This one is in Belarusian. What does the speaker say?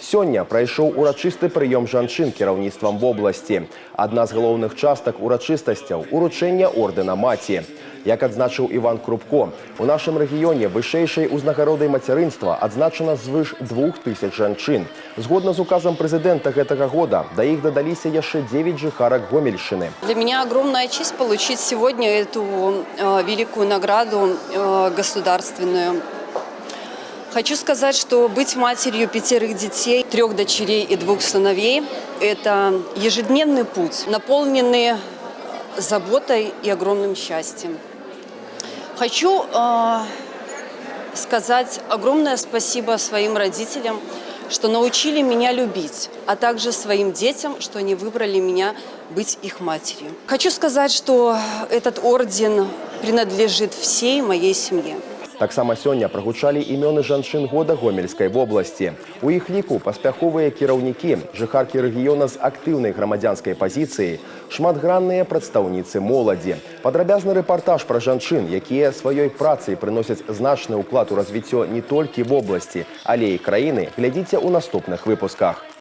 Сёння прайшоў урачысты прыём жанчын кіраўніцтвам вобласці. Адна з галоўных частак урачыстасцяў – уручэння ордэна маці. Як адзначыў Іван Крупко, у нашым рэгіёне вышэйшай узнагародай мацярынства адзначана звыш 2000 жанчын. Згодна з указам прэзідэнта гэтага года, да іх дадаліся яшчэ 9 жыхарак Гомельшчыны. Для меня огромная честь получить сегодня эту великую награду государственную. Хочу сказать, что быть матерью 5 детей, 3 дочерей и 2 сыновей – это ежедневный путь, наполненный заботой и огромным счастьем. Хочу сказать огромное спасибо своим родителям, что научили меня любить, а также своим детям, что они выбрали меня быть их матерью. Хочу сказать, что этот орден принадлежит всей моей семье. Таксама сёння прагучалі імёны жанчын года Гомельскай вобласці. У іх ліку паспяховыя кіраўнікі, жыхаркі рэгіёна з актыўнай грамадзянскай пазіцыяй, шматгранныя прадстаўніцы моладзі. Падрабязны рэпартаж пра жанчын, якія сваёй працай прыносяць значны ўклад у развіццё не толькі вобласці, але і краіны, глядзіце ў наступных выпусках.